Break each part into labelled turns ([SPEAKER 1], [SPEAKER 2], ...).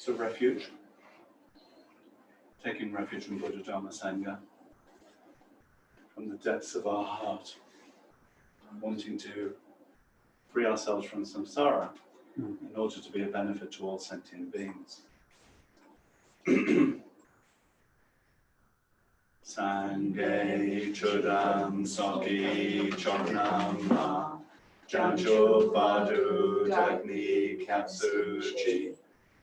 [SPEAKER 1] So refuge, taking refuge in Buddha Dharma Sangha, from the depths of our heart, wanting to free ourselves from samsara in order to be a benefit to all sentient beings. Sangye chodam soki choknam ma jancho badu dagni kapsuchi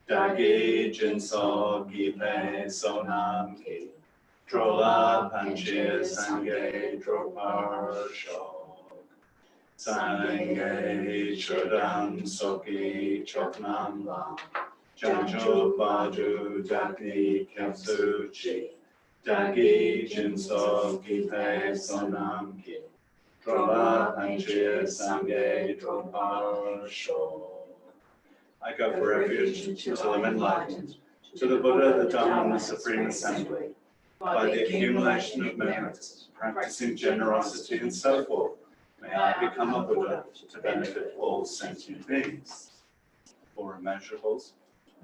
[SPEAKER 1] dagi jinso gipe sonam ki drola panchir sangye dropar shok Sangye chodam soki choknam ma jancho badu dagni kapsuchi Dagi jinso gipe sonam ki drola panchir sangye dropar sho. I go for refuge until I'm enlightened, to the Buddha, the Dharma, and the Supreme Assembly, by the accumulation of merits, practicing generosity and so forth. May I become a Buddha to benefit all sentient beings. For immeasurables,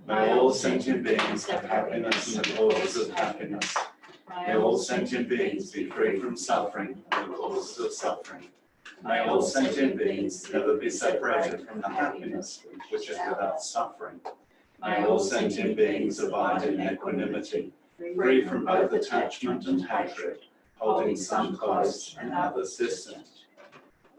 [SPEAKER 1] may all sentient beings have happiness and the causes of happiness. May all sentient beings be free from suffering and the causes of suffering. May all sentient beings never be separated from the happiness which is without suffering. May all sentient beings abide in equanimity, free from both attachment and hatred, holding some close and others distant.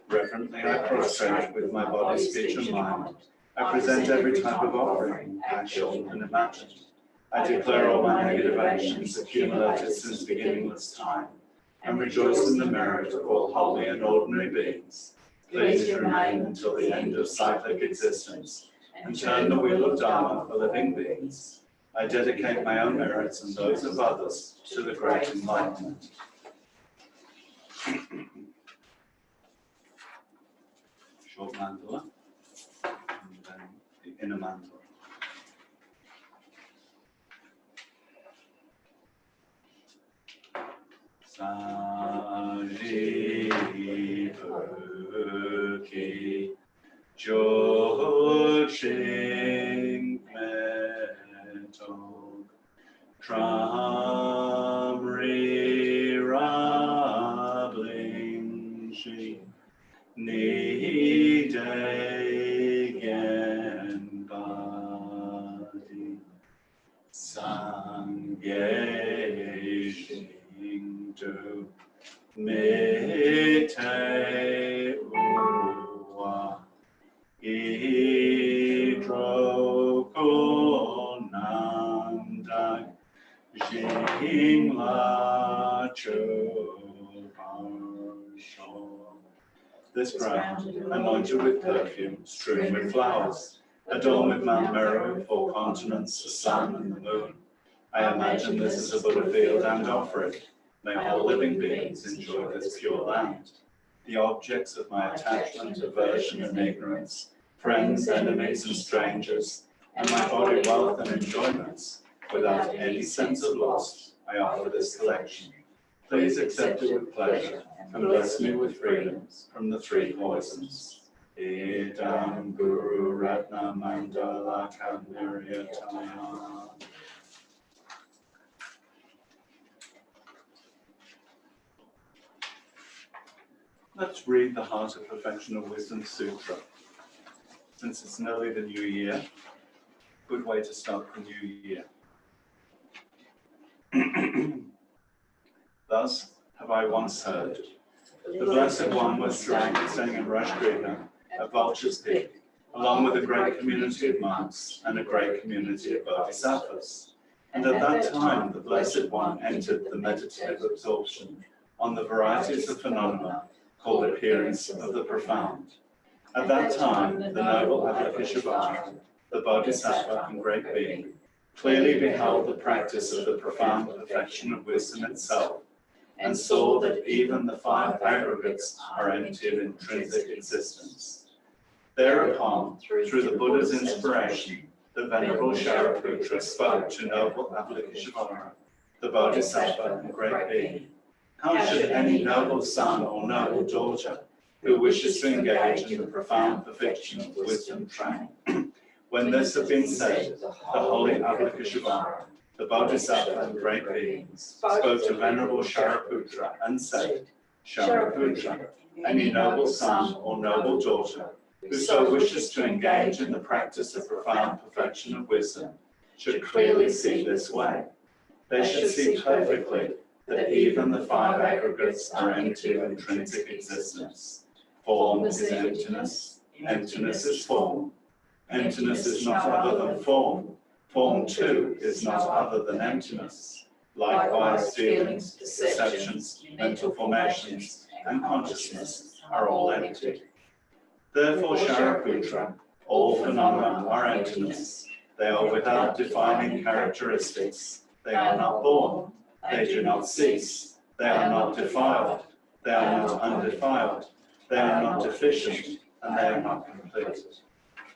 [SPEAKER 1] Reverently I prostrate with my body, speech and mind. I present every type of offering, actual and imagined. I declare all my negative actions accumulated since beginningless time, and rejoice in the merit of all holy and ordinary beings. Please remain until the end of cyclic existence, and turn the wheel of Dharma for living beings. I dedicate my own merits and those of others to the great enlightenment. Short mandala, and then the inner mandala. Sajipuki Joching Metog Tramri Rabling Shi Nidegen Badi Sangye to Mete Uwa Idrokonandag Jingla Choparsho. This ground, anointed with perfume, strewn with flowers, adorned with Mount Meru, 4 continents, the sun and the moon. I imagine this is a Buddha field and offer it. May all living beings enjoy this pure land. The objects of my attachment, aversion, and ignorance, friends, enemies, and strangers, and my body, wealth, and enjoyments, without any sense of loss, I offer this collection. Please accept it with pleasure, and bless me with freedom from the 3 poisons. Idam Guru Ratna Mandala Kaviryataya. Let's read the Heart of Perfection of Wisdom Sutra. Since it's nearly the new year, good way to start the new year. Thus have I once heard. The Blessed One was staying in Rashtriya at Vulture's Peak, along with a great community of monks and a great community of bodhisattvas. And at that time, the Blessed One entered the meditative absorption on the varieties of phenomena called appearance of the profound. At that time, the noble Avalokiteshvara, the bodhisattva and great being, clearly beheld the practice of the profound perfection of wisdom itself, and saw that even the 5 aggregates are empty of intrinsic existence. Thereupon, through the Buddha's inspiration, the Venerable Shariputra spoke to noble Avalokiteshvara, the bodhisattva and great being. How should any noble son or noble daughter who wishes to engage in the profound perfection of wisdom train, When this had been said, the holy Avalokiteshvara, the Bodhisattva and great being, spoke to Venerable Shariputra and said, Shariputra, any noble son or noble daughter who so wishes to engage in the practice of profound perfection of wisdom should clearly see this way. They should see perfectly that even the five aggregates are empty of intrinsic existence. Form is emptiness, emptiness is form. Emptiness is not other than form. Form too is not other than emptiness. Likewise, feelings, perceptions, mental formations, and consciousness are all empty. Therefore, Shariputra, all phenomena are emptiness. They are without defining characteristics. They are not born. They do not cease. They are not defiled. They are not undefiled. They are not deficient, and they are not complete.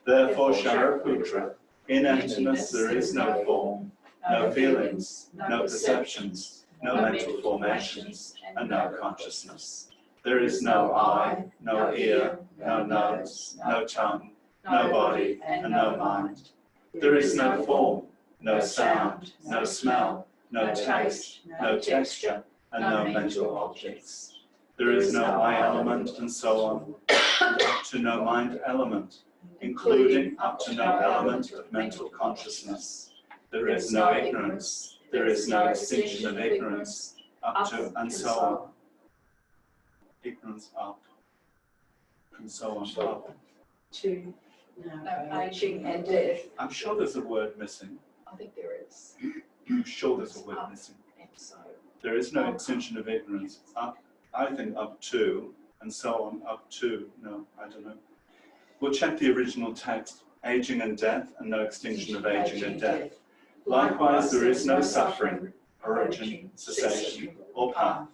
[SPEAKER 1] Therefore, Shariputra, in emptiness there is no form, no feelings, no perceptions, no mental formations, and no consciousness. There is no eye, no ear, no nose, no tongue, no body, and no mind. There is no form, no sound, no smell, no taste, no texture, and no mental objects. There is no I element, and so on, up to no mind element, including up to no element of mental consciousness. There is no ignorance, there is no extinction of ignorance, up to and so on. Ignorance up, and so on up.
[SPEAKER 2] To aging and death.
[SPEAKER 1] I'm sure there's a word missing.
[SPEAKER 2] I think there is.
[SPEAKER 1] I'm sure there's a word missing.
[SPEAKER 2] So,
[SPEAKER 1] There is no extinction of ignorance. Up, I think up to, and so on, up to, no, I don't know. We'll check the original text, aging and death, and no extinction of aging and death. Likewise, there is no suffering, origin, cessation, or path.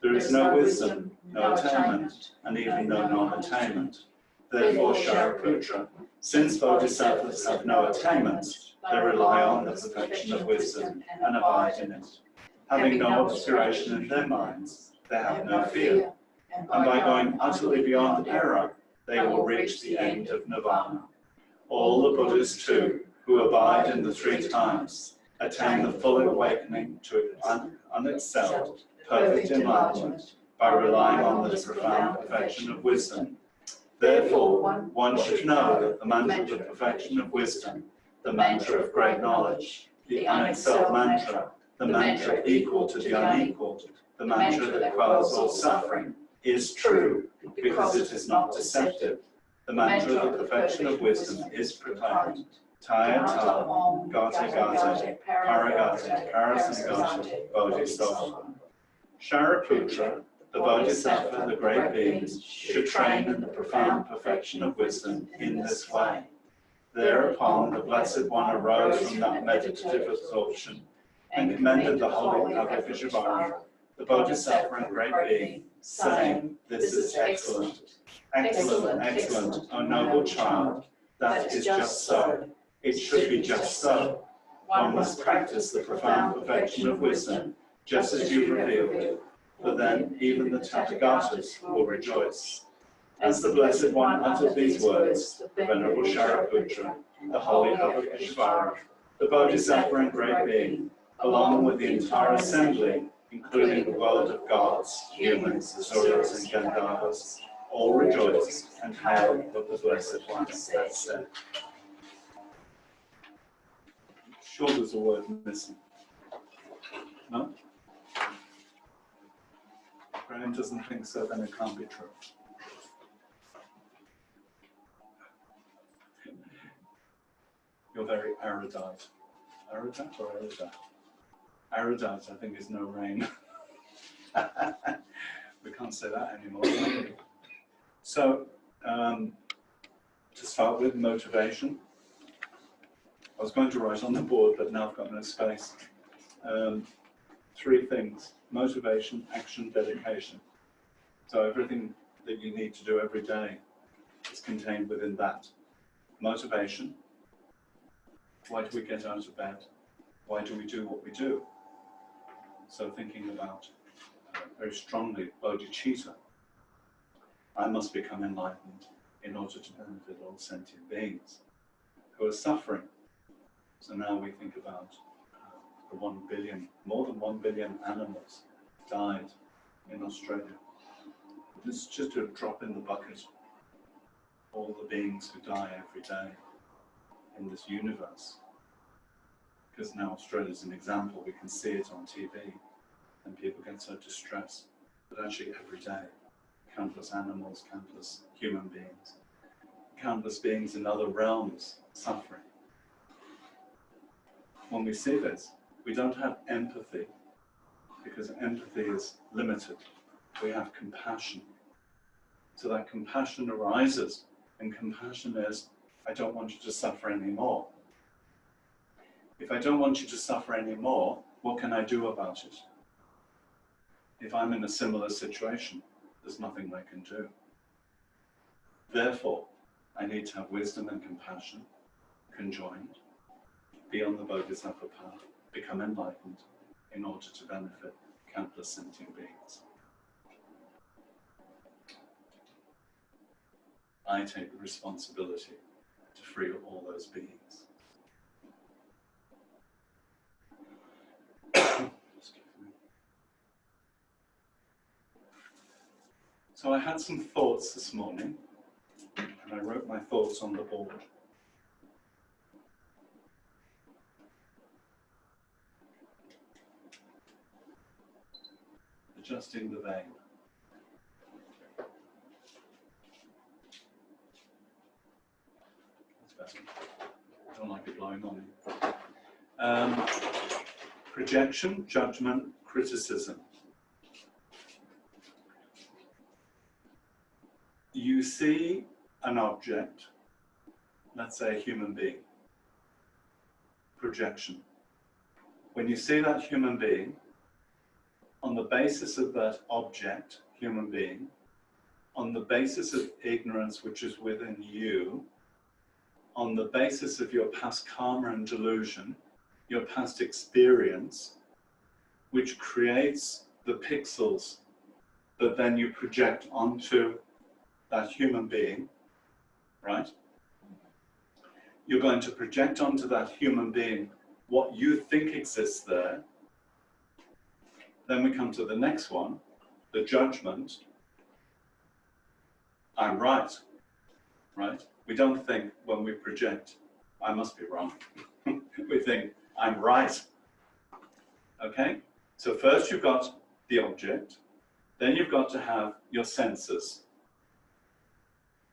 [SPEAKER 1] There is no wisdom, no attainment, and even no non-attainment. Therefore, Shariputra, since bodhisattvas have no attainment, they rely on the perfection of wisdom and abide in it. Having no obscuration in their minds, they have no fear, and by going utterly beyond error, they will reach the end of nirvana. All the Buddhas too, who abide in the three times, attain the full awakening to unexcelled, perfect enlightenment by relying on the profound perfection of wisdom. Therefore, one should know that the mantra of perfection of wisdom, the mantra of great knowledge, the unexcelled mantra, the mantra equal to the unequaled, the mantra that quells all suffering, is true because it is not deceptive. The mantra of the perfection of wisdom is proclaimed. Taya Tala, Gata Gata, Paragata, Karasangata, Bodhisattva. Shariputra, the Bodhisattva, the great beings, should train in the profound perfection of wisdom in this way. Thereupon the Blessed One arose from that meditative absorption and commended the holy Avalokiteshvara, the Bodhisattva and great being, saying, "This is excellent. Excellent, excellent, O noble child, that is just so. It should be just so. One must practice the profound perfection of wisdom, just as you revealed, for then even the Tathagatas will rejoice." As the Blessed One uttered these words, the Venerable Shariputra, the holy Avalokiteshvara, the Bodhisattva and great being, along with the entire assembly, including the world of gods, humans, asuras, and Gandharvas, all rejoiced and hailed what the Blessed One had said. Sure, there's a word missing. No? Graham doesn't think so, then it can't be true. You're very erudite. Erudite or erudite? Erudite, I think, is no rain. We can't say that anymore. So, to start with, motivation. I was going to write on the board, but now I've got no space. Three things: motivation, action, dedication. So everything that you need to do every day is contained within that. Motivation. Why do we get out of bed? Why do we do what we do? So thinking about very strongly bodhicitta. I must become enlightened in order to benefit all sentient beings. who are suffering. So now we think about the 1 billion, more than 1 billion animals died in Australia. This is just a drop in the bucket. All the beings who die every day in this universe. Because now Australia is an example, we can see it on TV, and people get so distressed. But actually every day, countless animals, countless human beings, countless beings in other realms suffering. When we see this, we don't have empathy, because empathy is limited. We have compassion. So that compassion arises, and compassion is, I don't want you to suffer anymore. If I don't want you to suffer anymore, what can I do about it? If I'm in a similar situation, there's nothing I can do. Therefore, I need to have wisdom and compassion conjoined, be on the Bodhisattva path, become enlightened in order to benefit countless sentient beings. I take the responsibility to free all those beings. So I had some thoughts this morning, and I wrote my thoughts on the board. Adjusting the vein. That's better. I don't like it blowing on me. Projection, judgment, criticism. You see an object, let's say a human being. Projection. When you see that human being, on the basis of that object, human being, on the basis of ignorance which is within you, on the basis of your past karma and delusion, your past experience, which creates the pixels that then you project onto that human being, right? You're going to project onto that human being what you think exists there. Then we come to the next one, the judgment. I'm right, right? We don't think when we project, I must be wrong. We think, I'm right. Okay? So first you've got the object, then you've got to have your senses.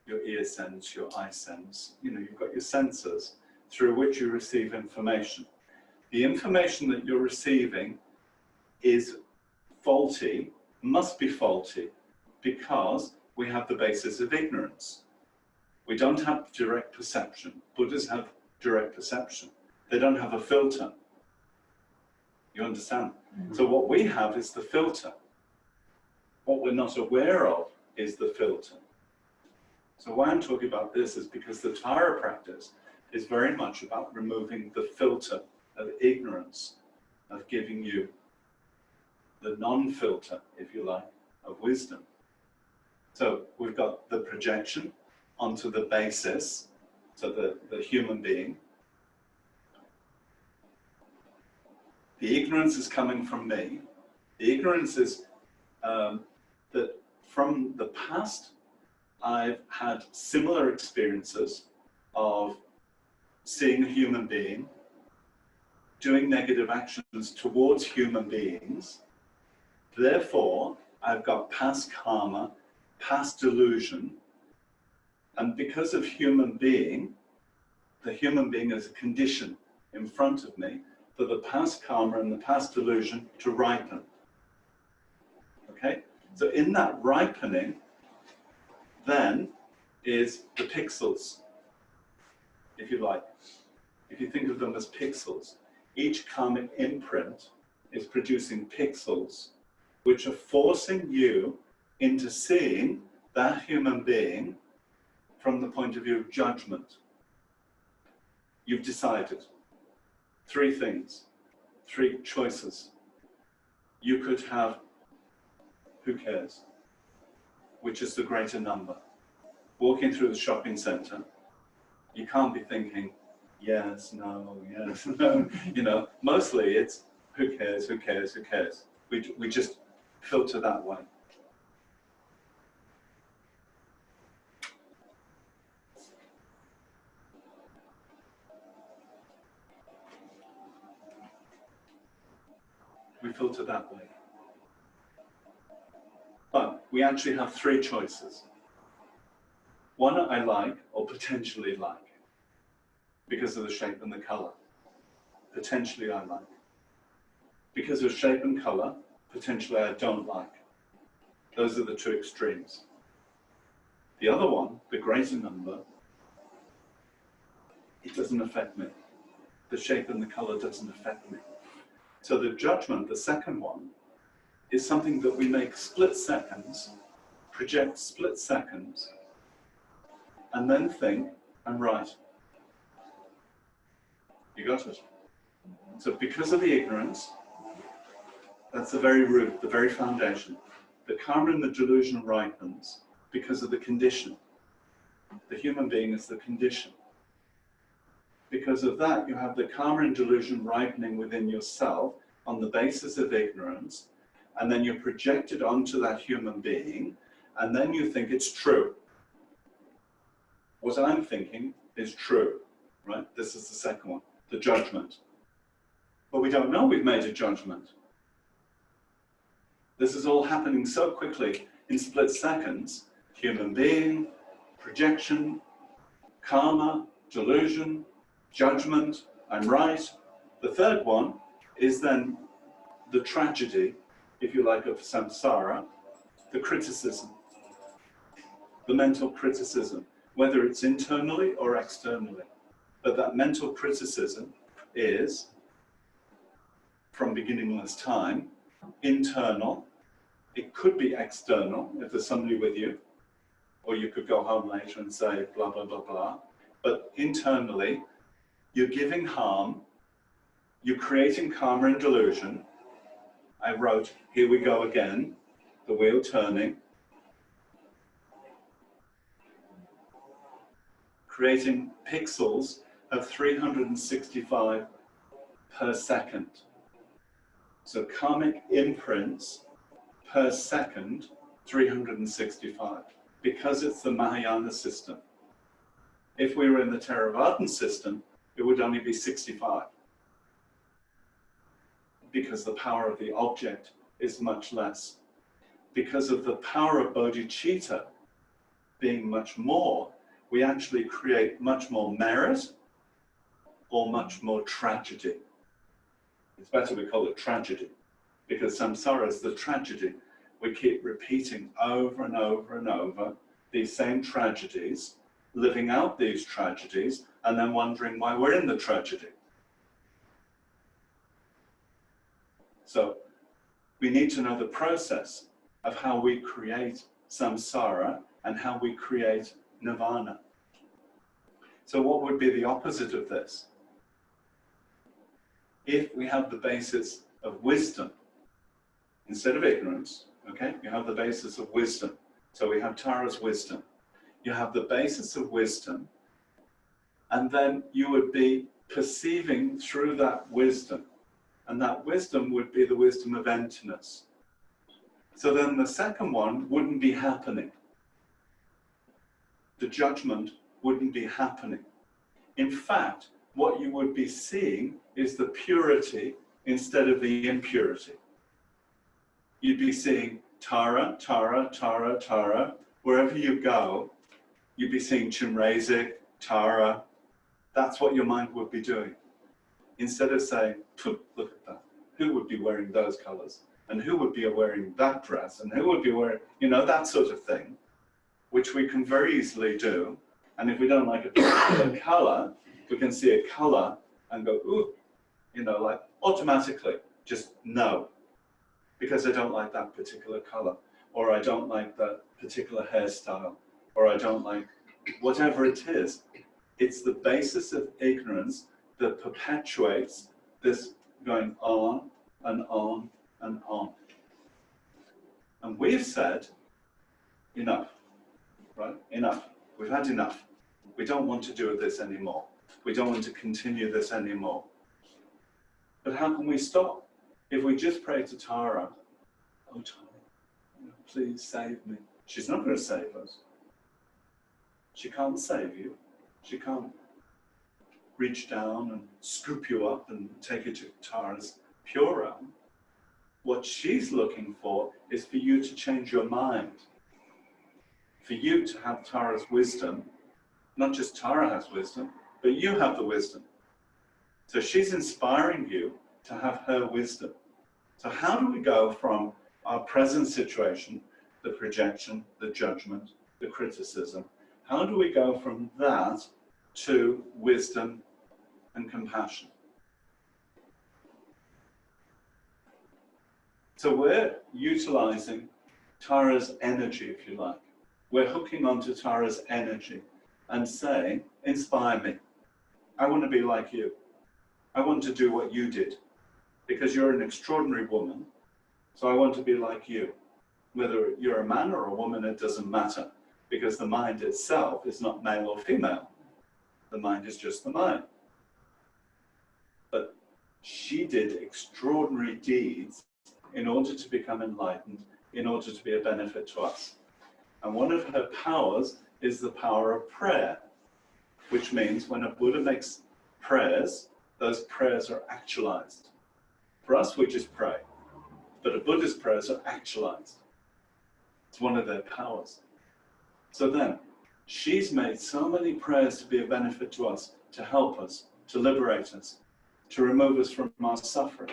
[SPEAKER 1] Your ear sense, your eye sense, you've got your senses through which you receive information. The information that you're receiving is faulty, must be faulty, because we have the basis of ignorance. We don't have direct perception. Buddhas have direct perception. They don't have a filter. You understand? Mm-hmm. So what we have is the filter. What we're not aware of is the filter. So why I'm talking about this is because the Tara practice is very much about removing the filter of ignorance, of giving you the non-filter, if you like, of wisdom. So we've got the projection onto the basis, so the human being. The ignorance is coming from me. The ignorance is that from the past, I've had similar experiences of seeing a human being, doing negative actions towards human beings. Therefore, I've got past karma, past delusion, and because of human being, the human being is a condition in front of me for the past karma and the past delusion to ripen. Okay? So in that ripening, then is the pixels, if you like. If you think of them as pixels, each karmic imprint is producing pixels which are forcing you into seeing that human being from the point of view of judgment. You've decided 3 things, 3 choices. You could have, who cares? Which is the greater number? Walking through the shopping center, you can't be thinking, yes, no, yes, no. You know, mostly it's who cares, who cares, who cares. We just filter that way. We filter that way. But we actually have three choices. One I like or potentially like because of the shape and the color. Potentially I like. Because of shape and color, potentially I don't like. Those are the two extremes. The other one, the greater number, it doesn't affect me. The shape and the color doesn't affect me. So the judgment, the second one, is something that we make split seconds, project split seconds, and then think and write. You got it? So because of the ignorance, that's the very root, the very foundation. The karma and the delusion ripens because of the condition. The human being is the condition. Because of that, you have the karma and delusion ripening within yourself on the basis of ignorance, and then you project it onto that human being, and then you think it's true. What I'm thinking is true, right? This is the second one, the judgment. But we don't know we've made a judgment. This is all happening so quickly in split seconds. Human being, projection, karma, delusion, judgment, I'm right. The third one is then the tragedy, if you like, of samsara, the criticism, the mental criticism, whether it's internally or externally. But that mental criticism is, from beginningless time, internal. It could be external, if there's somebody with you, or you could go home later and say blah, blah, blah, blah. But internally, you're giving harm, you're creating karma and delusion. I wrote, here we go again, the wheel turning. Creating pixels of 365 per second. So karmic imprints per second, 365, because it's the Mahayana system. If we were in the Theravadan system, it would only be 65, because the power of the object is much less. Because of the power of bodhicitta being much more, we actually create much more merit or much more tragedy. It's better we call it tragedy, because samsara is the tragedy. We keep repeating over and over and over these same tragedies, living out these tragedies, and then wondering why we're in the tragedy. So we need to know the process of how we create samsara and how we create nirvana. So what would be the opposite of this? If we have the basis of wisdom instead of ignorance, okay, you have the basis of wisdom. So we have Tara's wisdom. You have the basis of wisdom, and then you would be perceiving through that wisdom. And that wisdom would be the wisdom of emptiness. So then the second one wouldn't be happening. The judgment wouldn't be happening. In fact, what you would be seeing is the purity instead of the impurity. You'd be seeing Tara, Tara, Tara, Tara. Wherever you go, you'd be seeing Chinrezig, Tara. That's what your mind would be doing. Instead of saying, look at that. Who would be wearing those colors? And who would be wearing that dress? And who would be wearing, you know, that sort of thing, which we can very easily do. And if we don't like a particular color, we can see a color and go, ooh, you know, like automatically, just no, because I don't like that particular color, or I don't like that particular hairstyle, or I don't like whatever it is. It's the basis of ignorance that perpetuates this going on and on and on. And we've said, enough, right? Enough. We've had enough. We don't want to do this anymore. We don't want to continue this anymore. But how can we stop? If we just pray to Tara, oh Tara, please save me. She's not going to save us. She can't save you. She can't reach down and scoop you up and take you to Tara's pure realm. What she's looking for is for you to change your mind. For you to have Tara's wisdom. Not just Tara has wisdom, but you have the wisdom. So she's inspiring you to have her wisdom. So how do we go from our present situation, the projection, the judgment, the criticism, how do we go from that to wisdom and compassion? So we're utilizing Tara's energy, if you like. We're hooking onto Tara's energy and saying, inspire me. I want to be like you. I want to do what you did because you're an extraordinary woman. So I want to be like you. Whether you're a man or a woman, it doesn't matter because the mind itself is not male or female. The mind is just the mind. But she did extraordinary deeds in order to become enlightened, in order to be a benefit to us. And one of her powers is the power of prayer, which means when a Buddha makes prayers, those prayers are actualized. For us, we just pray, but a Buddha's prayers are actualized. It's one of their powers. So then, she's made so many prayers to be a benefit to us, to help us, to liberate us, to remove us from our suffering.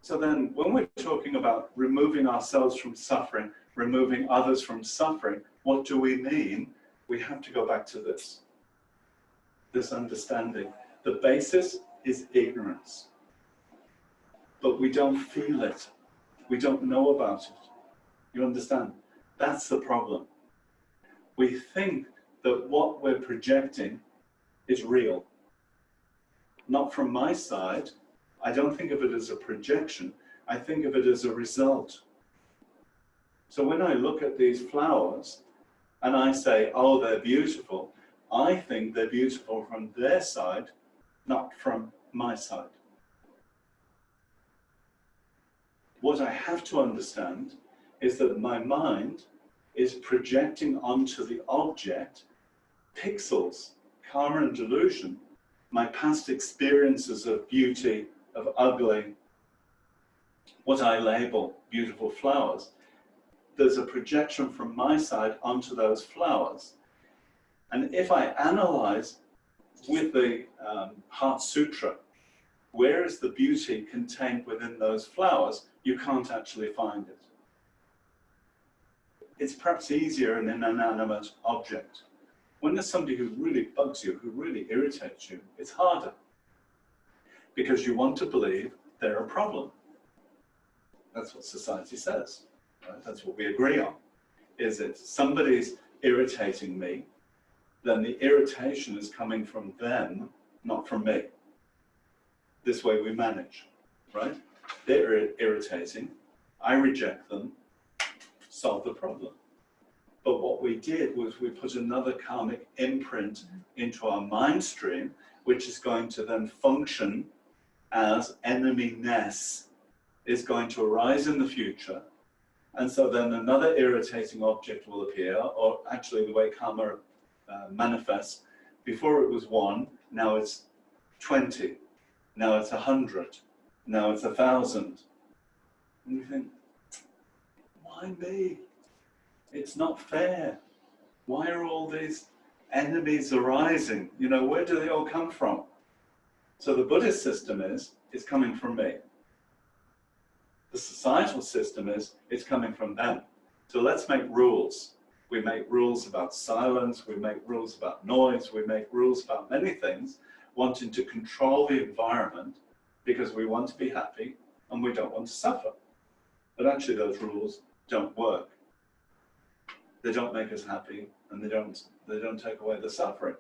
[SPEAKER 1] So then, when we're talking about removing ourselves from suffering, removing others from suffering, what do we mean? We have to go back to this understanding. The basis is ignorance. But we don't feel it. We don't know about it. You understand? That's the problem. We think that what we're projecting is real. Not from my side. I don't think of it as a projection. I think of it as a result. So when I look at these flowers and I say, oh, they're beautiful, I think they're beautiful from their side, not from my side. What I have to understand is that my mind is projecting onto the object pixels, karma and delusion, my past experiences of beauty, of ugly, what I label beautiful flowers. There's a projection from my side onto those flowers. And if I analyze with the Heart Sutra, where is the beauty contained within those flowers, you can't actually find it. It's perhaps easier in an inanimate object. When there's somebody who really bugs you, who really irritates you, it's harder. Because you want to believe they're a problem. That's what society says. Right? That's what we agree on. Is it somebody's irritating me, then the irritation is coming from them, not from me. This way we manage, right? They're irritating, I reject them, solve the problem. But what we did was we put another karmic imprint into our mind stream, which is going to then function as enemy-ness, is going to arise in the future. And so then another irritating object will appear, or actually the way karma manifests, before it was 1, now it's 20, now it's 100, now it's 1,000. And you think, why me? It's not fair. Why are all these enemies arising? You know, where do they all come from? So the Buddhist system is, it's coming from me. The societal system is, it's coming from them. So let's make rules. We make rules about silence, we make rules about noise, we make rules about many things, wanting to control the environment because we want to be happy and we don't want to suffer. But actually those rules don't work. They don't make us happy and they don't take away the suffering.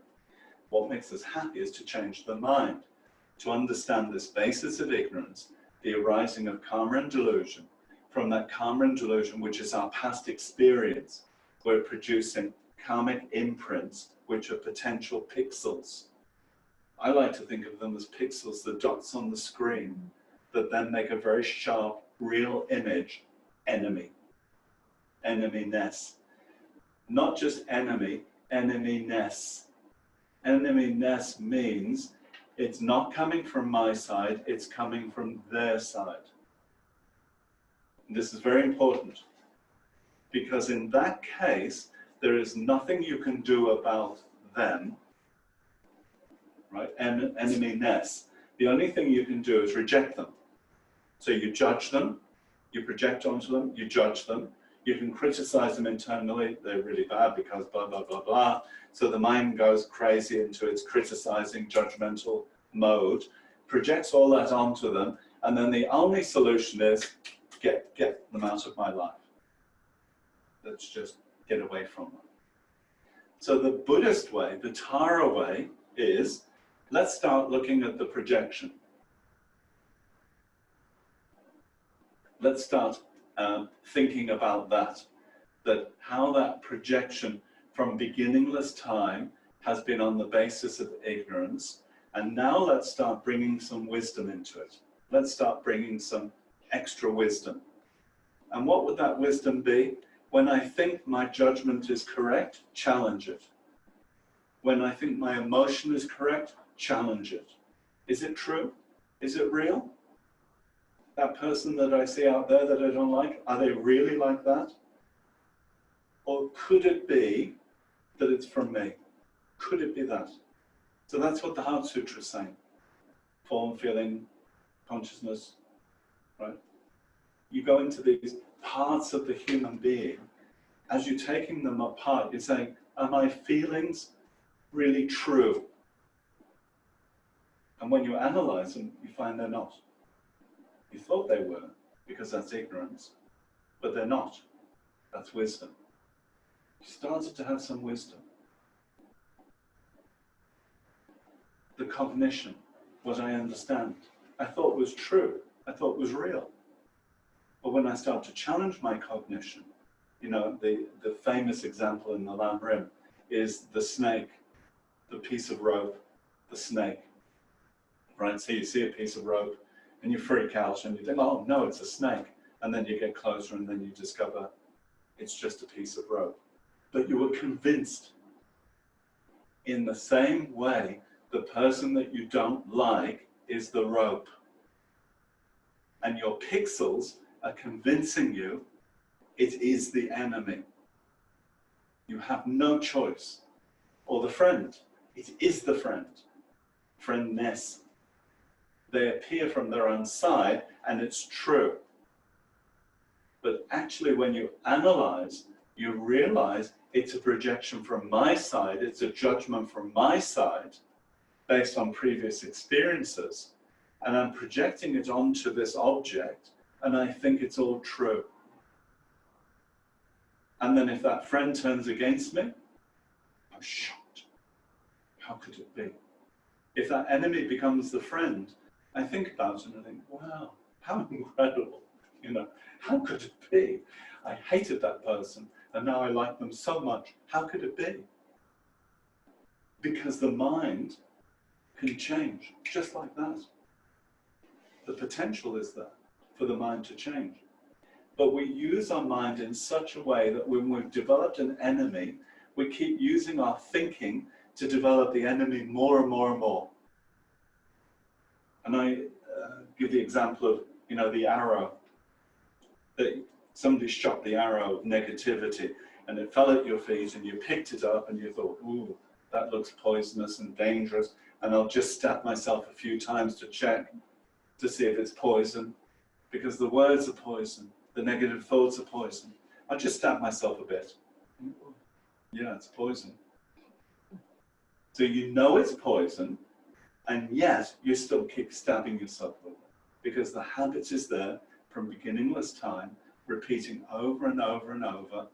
[SPEAKER 1] What makes us happy is to change the mind, to understand this basis of ignorance, the arising of karma and delusion. From that karma and delusion, which is our past experience, we're producing karmic imprints, which are potential pixels I like to think of them as pixels, the dots on the screen, that then make a very sharp, real image, enemy, enemy-ness. Not just enemy, enemy-ness. Enemy-ness means it's not coming from my side, it's coming from their side. And this is very important, because in that case, there is nothing you can do about them, right? Enemy-ness. The only thing you can do is reject them. So you judge them, you project onto them, you judge them, you can criticize them internally, they're really bad because blah, blah, blah, blah. So the mind goes crazy into its criticizing, judgmental mode, projects all that onto them, and then the only solution is get them out of my life. Let's just get away from them. So the Buddhist way, the Tara way, is let's start looking at the projection. Let's start thinking about that how that projection from beginningless time has been on the basis of ignorance, and now let's start bringing some wisdom into it. Let's start bringing some extra wisdom. And what would that wisdom be? When I think my judgment is correct, challenge it. When I think my emotion is correct, challenge it. Is it true? Is it real? That person that I see out there that I don't like, are they really like that? Or could it be that it's from me? Could it be that? So that's what the Heart Sutra is saying. Form, feeling, consciousness, right? You go into these parts of the human being. As you're taking them apart, you're saying, are my feelings really true? And when you analyze them, you find they're not. You thought they were, because that's ignorance, but they're not. That's wisdom. You started to have some wisdom. The cognition, what I understand, I thought was true, I thought was real. But when I start to challenge my cognition, you know, the famous example in the Lam Rim is the snake, the piece of rope, the snake, right? So you see a piece of rope, and you freak out and you think, oh no, it's a snake. And then you get closer and then you discover it's just a piece of rope. But you were convinced. In the same way, the person that you don't like is the rope. And your pixels are convincing you it is the enemy. You have no choice. Or the friend. It is the friend. Friendness. They appear from their own side, and it's true. But actually, when you analyze, you realize it's a projection from my side, it's a judgment from my side, based on previous experiences, and I'm projecting it onto this object, and I think it's all true. And then if that friend turns against me, I'm shocked. How could it be? If that enemy becomes the friend, I think about it and I think, wow, how incredible, you know, how could it be? I hated that person and now I like them so much. How could it be? Because the mind can change just like that. The potential is there for the mind to change. But we use our mind in such a way that when we've developed an enemy, we keep using our thinking to develop the enemy more and more and more. And I give the example of, you know, the arrow. That somebody shot the arrow of negativity and it fell at your feet and you picked it up and you thought, ooh, that looks poisonous and dangerous. And I'll just stab myself a few times to check to see if it's poison. Because the words are poison, the negative thoughts are poison. I'll just stab myself a bit. Yeah, it's poison. So you know it's poison, and yet you still keep stabbing yourself with it. Because the habit is there from beginningless time, repeating over and over and over.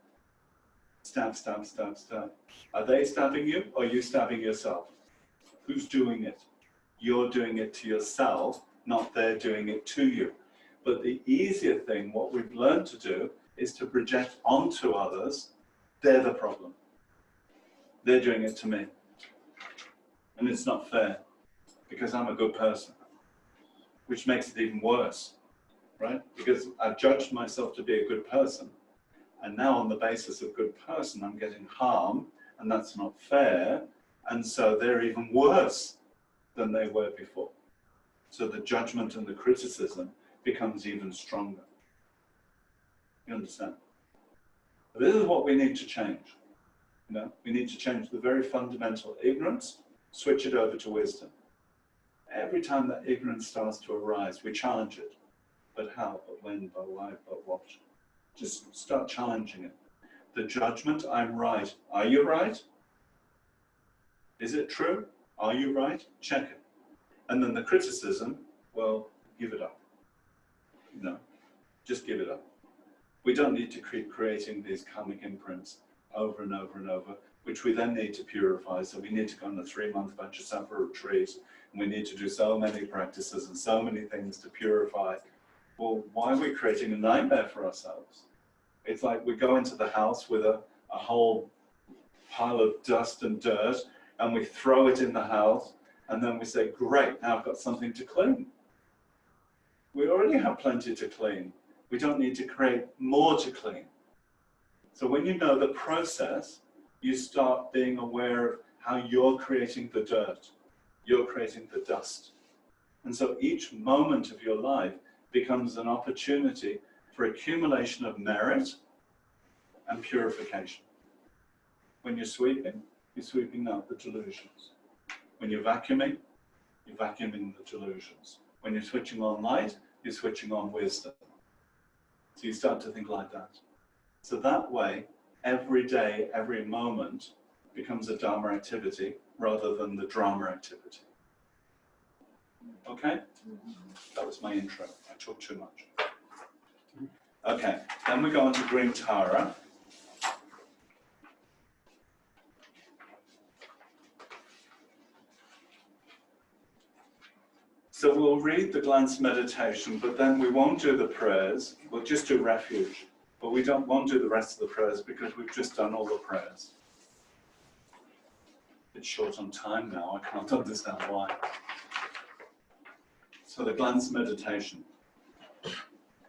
[SPEAKER 1] Stab, stab, stab, stab. Are they stabbing you or are you stabbing yourself? Who's doing it? You're doing it to yourself, not they're doing it to you. But the easier thing, what we've learned to do, is to project onto others, they're the problem. They're doing it to me. And it's not fair. because I'm a good person, which makes it even worse, right? Because I've judged myself to be a good person, and now on the basis of good person, I'm getting harm, and that's not fair, and so they're even worse than they were before. So the judgment and the criticism becomes even stronger. You understand? This is what we need to change. You know, we need to change the very fundamental ignorance, switch it over to wisdom. Every time that ignorance starts to arise, we challenge it. But how? But when? But why? But what? Just start challenging it. The judgment, I'm right. Are you right? Is it true? Are you right? Check it. And then the criticism, well, give it up. You know, just give it up. We don't need to keep creating these karmic imprints over and over and over, which we then need to purify. So we need to go on a 3-month Vajrasattva retreat, and we need to do so many practices and so many things to purify. Well, why are we creating a nightmare for ourselves? It's like we go into the house with a whole pile of dust and dirt, and we throw it in the house, and then we say, great, now I've got something to clean. We already have plenty to clean. We don't need to create more to clean. So when you know the process, you start being aware of how you're creating the dirt, you're creating the dust. And so each moment of your life becomes an opportunity for accumulation of merit and purification. When you're sweeping out the delusions. When you're vacuuming the delusions. When you're switching on light, you're switching on wisdom. So you start to think like that. So that way, every day, every moment becomes a Dharma activity rather than the drama activity. Okay? That was my intro. I talked too much. Okay, then we go on to Green Tara. So we'll read the glance meditation, but then we won't do the prayers. We'll just do refuge. But we won't do the rest of the prayers because we've just done all the prayers. It's short on time now. I can't understand why. So the glance meditation.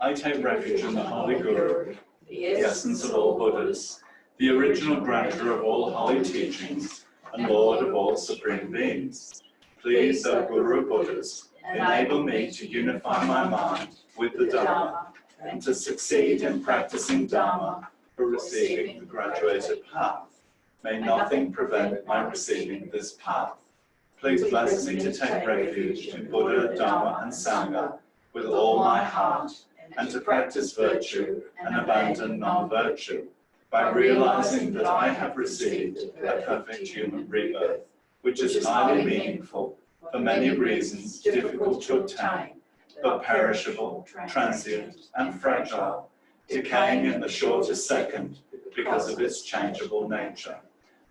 [SPEAKER 1] I take refuge in the Holy Guru, the essence of all Buddhas, the original grantor of all holy teachings, and Lord of all supreme beings. Please, O Guru Buddhas, enable me to unify my mind with the Dharma and to succeed in practicing Dharma for receiving the graduated path. May nothing prevent my receiving this path. Please bless me to take refuge in Buddha, Dharma, and Sangha with all my heart, and to practice virtue and abandon non-virtue by realizing that I have received a perfect human rebirth, which is highly meaningful, for many reasons difficult to obtain, but perishable, transient, and fragile, decaying in the shortest second because of its changeable nature.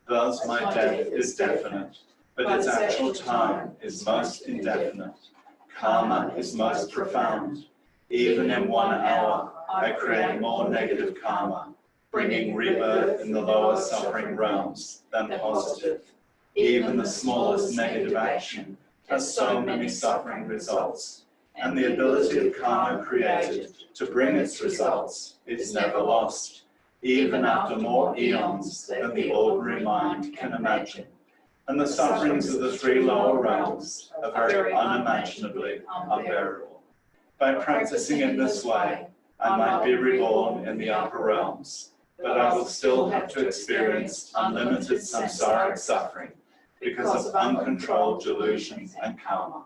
[SPEAKER 1] Thus my death is definite, but its actual time is most indefinite. Karma is most profound. Even in 1 hour, I create more negative karma, bringing rebirth in the lower suffering realms than positive. Even the smallest negative action has so many suffering results, and the ability of karma created to bring its results is never lost, even after more eons than the ordinary mind can imagine. And the sufferings of the 3 lower realms are very unimaginably unbearable. By practicing in this way, I might be reborn in the upper realms, but I will still have to experience unlimited samsaric suffering because of uncontrolled delusion and karma.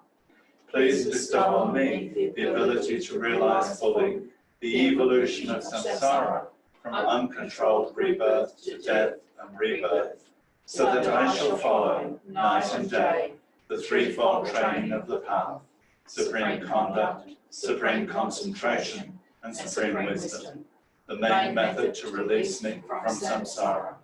[SPEAKER 1] Please bestow on me the ability to realize fully the evolution of samsara from uncontrolled rebirth to death and rebirth, so that I shall follow, night and day, the threefold training of the path: supreme conduct, supreme concentration, and supreme wisdom, the main method to release me from samsara.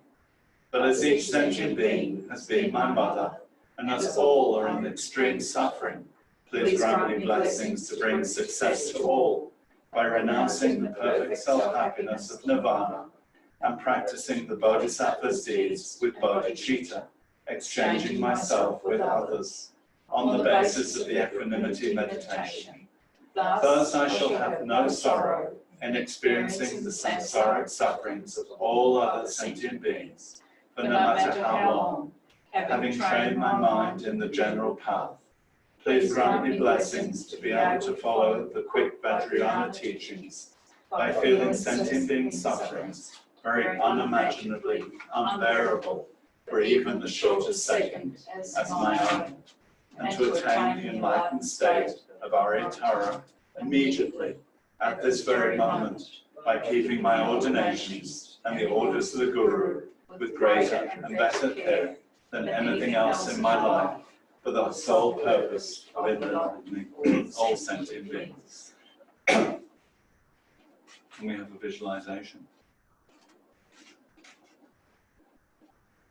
[SPEAKER 1] But as each sentient being has been my mother, and as all are in extreme suffering, please grant me blessings to bring success to all by renouncing the perfect self-happiness of nirvana and practicing the bodhisattva's deeds with bodhicitta, exchanging myself with others. on the basis of the equanimity meditation. Thus I shall have no sorrow in experiencing the samsaric sufferings of all other sentient beings, for no matter how long, having trained my mind in the general path. Please grant me blessings to be able to follow the quick Vajrayana teachings by feeling sentient being sufferings very unimaginably unbearable for even the shortest second as my own, and to attain the enlightened state of Aritara immediately, at this very moment, by keeping my ordinations and the orders of the Guru with greater and better care than anything else in my life, for the sole purpose of enlightening all sentient beings. And we have a visualization.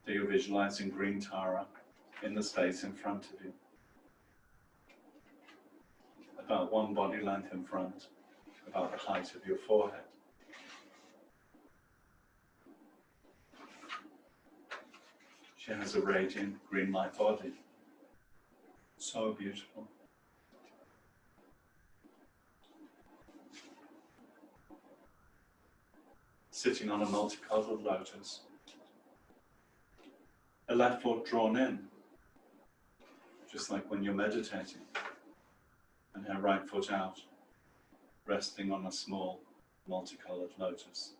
[SPEAKER 1] So you're visualizing green Tara in the space in front of you, about one body length in front, about the height of your forehead. She has a radiant green light body. So beautiful. Sitting on a multicolored lotus. Her left foot drawn in, just like when you're meditating, and her right foot out, resting on a small multicolored lotus.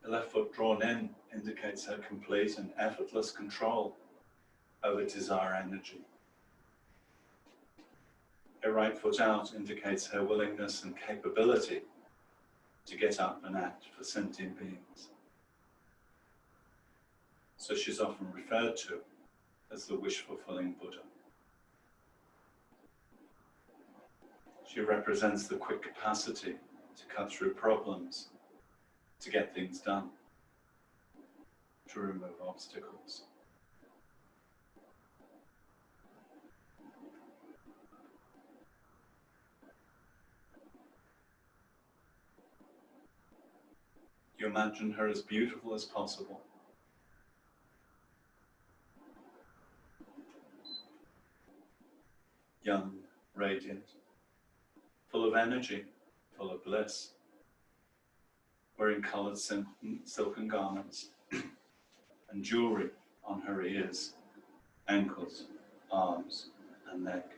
[SPEAKER 1] The left foot drawn in indicates her complete and effortless control over desire energy. Her right foot out indicates her willingness and capability to get up and act for sentient beings. So she's often referred to as the wish-fulfilling Buddha. She represents the quick capacity to cut through problems, to get things done, to remove obstacles. You imagine her as beautiful as possible. Young, radiant, full of energy, full of bliss, wearing colored silken garments and jewelry on her ears, ankles, arms, and neck.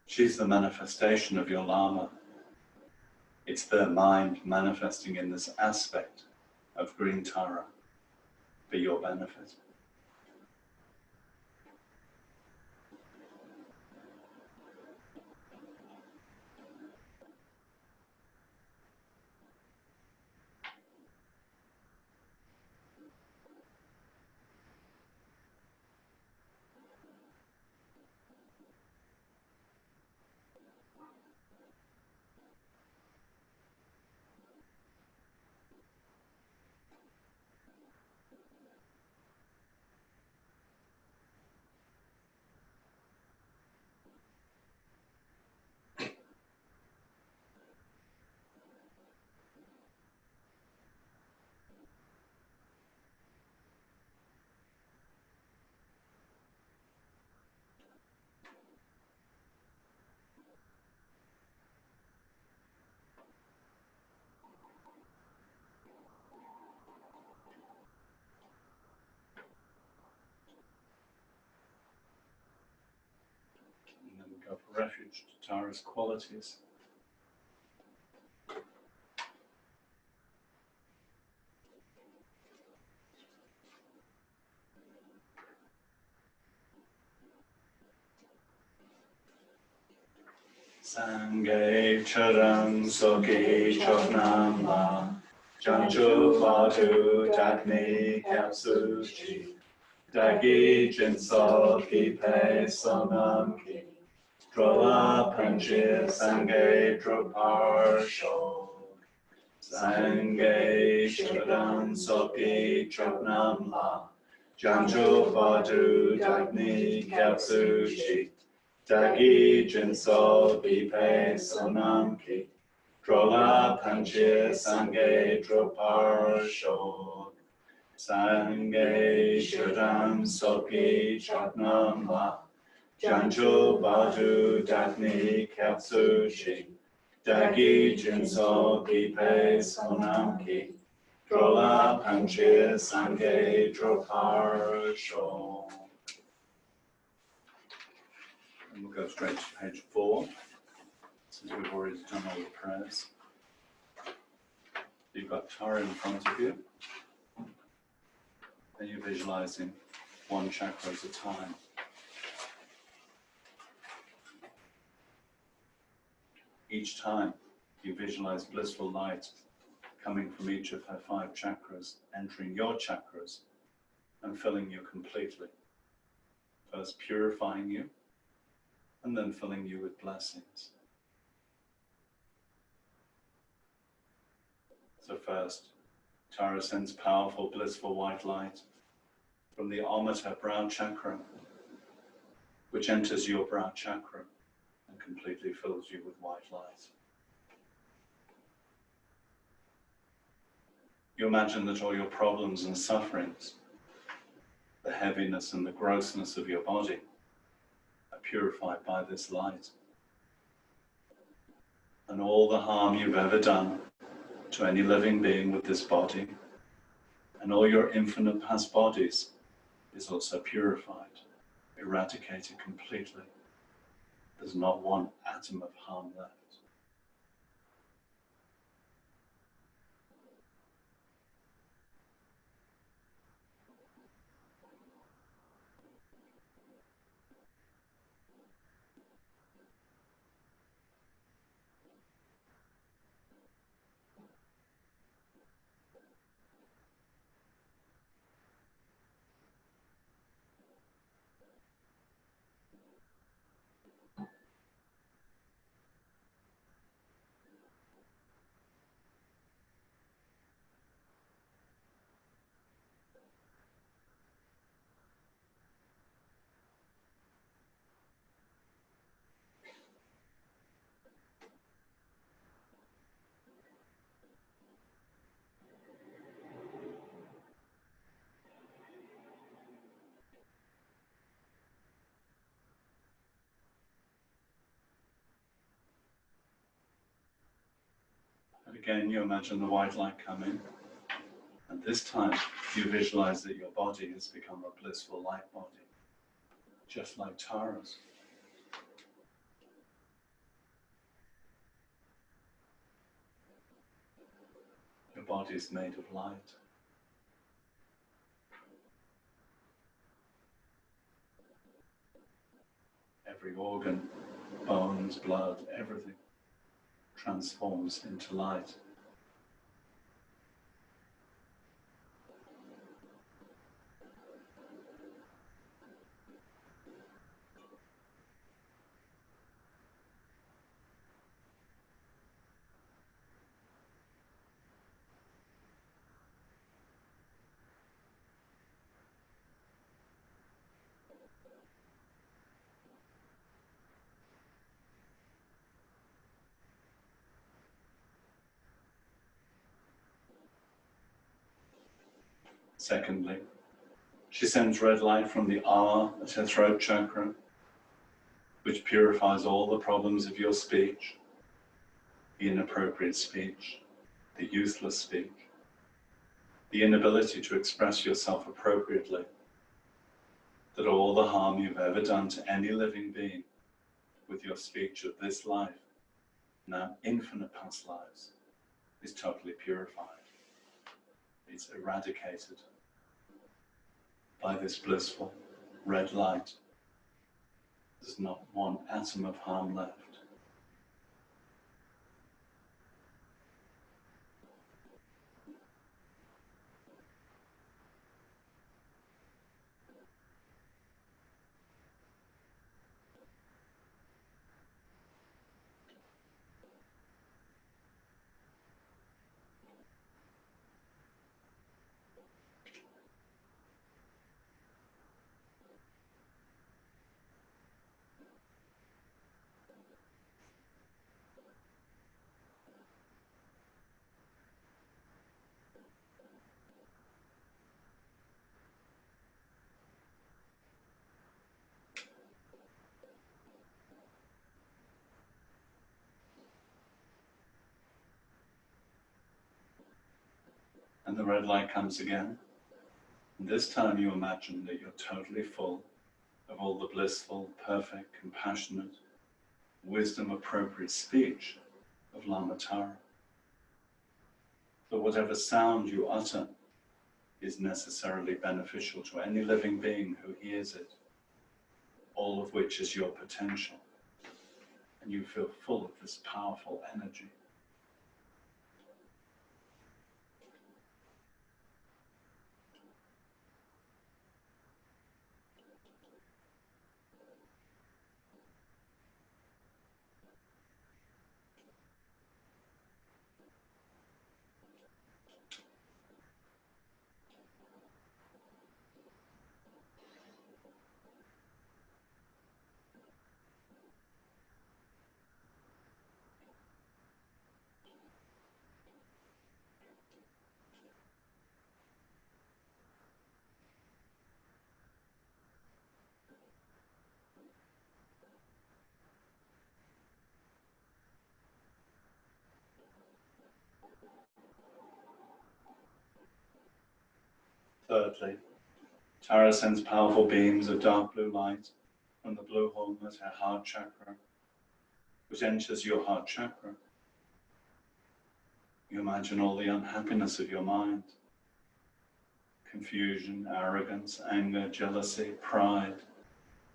[SPEAKER 1] She's the manifestation of your Lama. It's their mind manifesting in this aspect of green Tara for your benefit. And then we go for refuge to Tara's qualities. Sangye charan soki choknamba Janchu padu dakni kapsuchi Dagi Jinso Kipe Sonam Ki Drola Panchir Sange Dropar Shog Sange Shudan Soki Choknam La Janjo Badu Dagni Kyapsu Chi Dagi Jinso Kipe Sonam Ki Drola Panchir Sange Dropar Shog Sange Shudan Soki Choknam La Janjo Badu Dagni Kyapsu Chi Dagi Jinso Kipe Sonam Ki Drola Panchir Sange Dropar Shog. And we'll go straight to page 4, since we've already done all the prayers. You've got Tara in front of you, and you're visualizing one chakra at a time. Each time you visualize blissful light coming from each of her 5 chakras, entering your chakras and filling you completely. First purifying you, and then filling you with blessings. So first, Tara sends powerful, blissful white light from the Amrita brow chakra, which enters your brow chakra and completely fills you with white light. You imagine that all your problems and sufferings, the heaviness and the grossness of your body, are purified by this light. And all the harm you've ever done to any living being with this body, and all your infinite past bodies, is also purified, eradicated completely. There's not one atom of harm left. And again, you imagine the white light coming, and this time you visualize that your body has become a blissful light body, just like Tara's. Your body is made of light. Every organ, bones, blood, everything transforms into light. Secondly, she sends red light from the R at her throat chakra, which purifies all the problems of your speech, the inappropriate speech, the useless speech, the inability to express yourself appropriately, that all the harm you've ever done to any living being with your speech of this life, now infinite past lives, is totally purified. It's eradicated by this blissful red light. There's not one atom of harm left. And the red light comes again. And this time you imagine that you're totally full of all the blissful, perfect, compassionate, wisdom-appropriate speech of Lama Tara. That whatever sound you utter is necessarily beneficial to any living being who hears it, all of which is your potential. And you feel full of this powerful energy. Thirdly, Tara sends powerful beams of dark blue light from the blue hole at her heart chakra, which enters your heart chakra. You imagine all the unhappiness of your mind, confusion, arrogance, anger, jealousy, pride,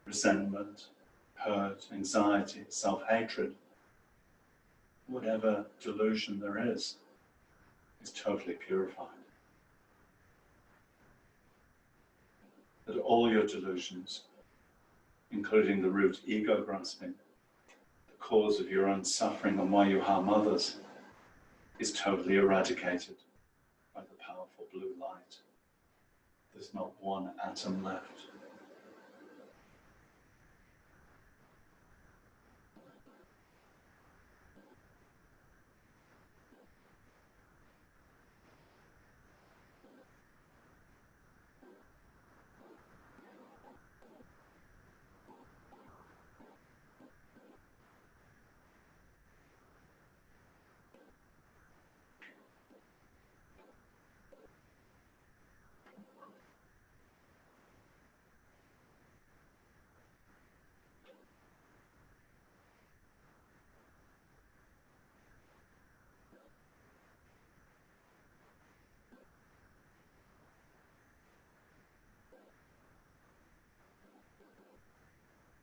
[SPEAKER 1] resentment, hurt, anxiety, self-hatred, whatever delusion there is totally purified. That all your delusions, including the root ego grasping, the cause of your own suffering and why you harm others, is totally eradicated by the powerful blue light. There's not one atom left.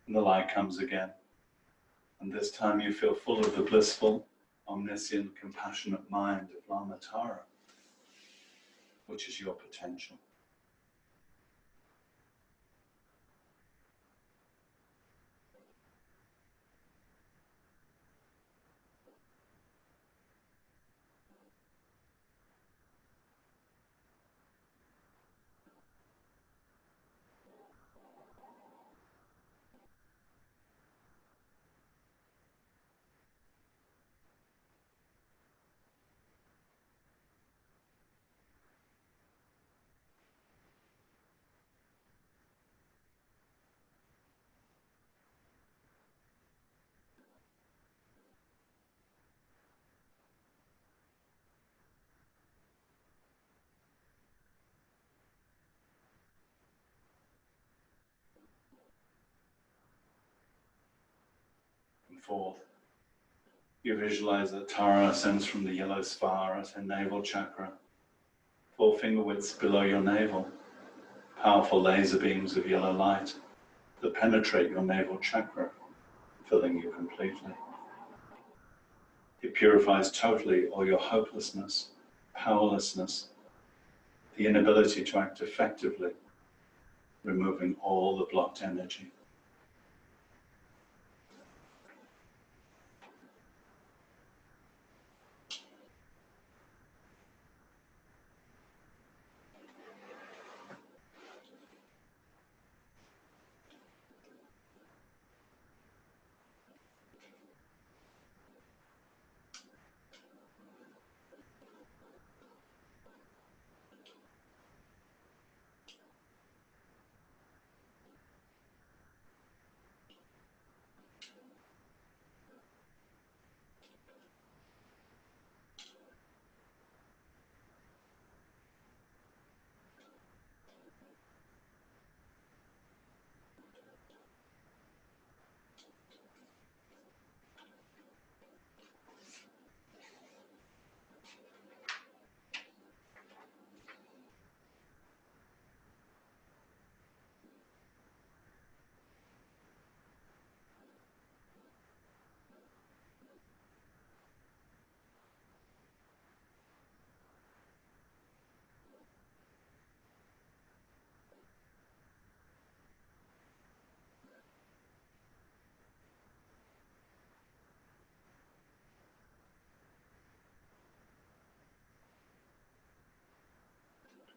[SPEAKER 1] And the light comes again. And this time you feel full of the blissful, omniscient, compassionate mind of Lama Tara, which is your potential. And fourth, you visualize that Tara ascends from the yellow spire at her navel chakra, 4 finger widths below your navel, powerful laser beams of yellow light that penetrate your navel chakra, filling you completely. It purifies totally all your hopelessness, powerlessness, the inability to act effectively, removing all the blocked energy.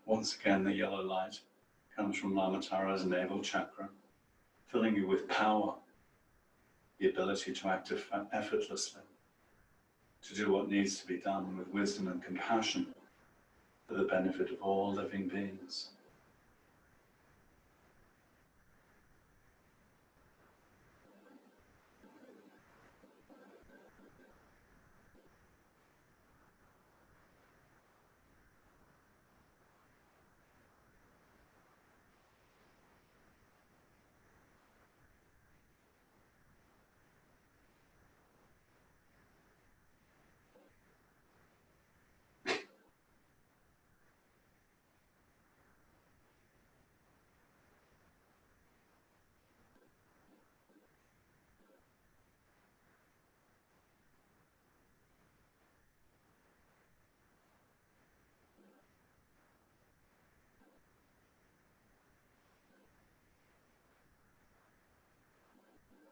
[SPEAKER 1] Once again, the yellow light comes from Lama Tara's navel chakra, filling you with power, the ability to act effortlessly, to do what needs to be done with wisdom and compassion for the benefit of all living beings.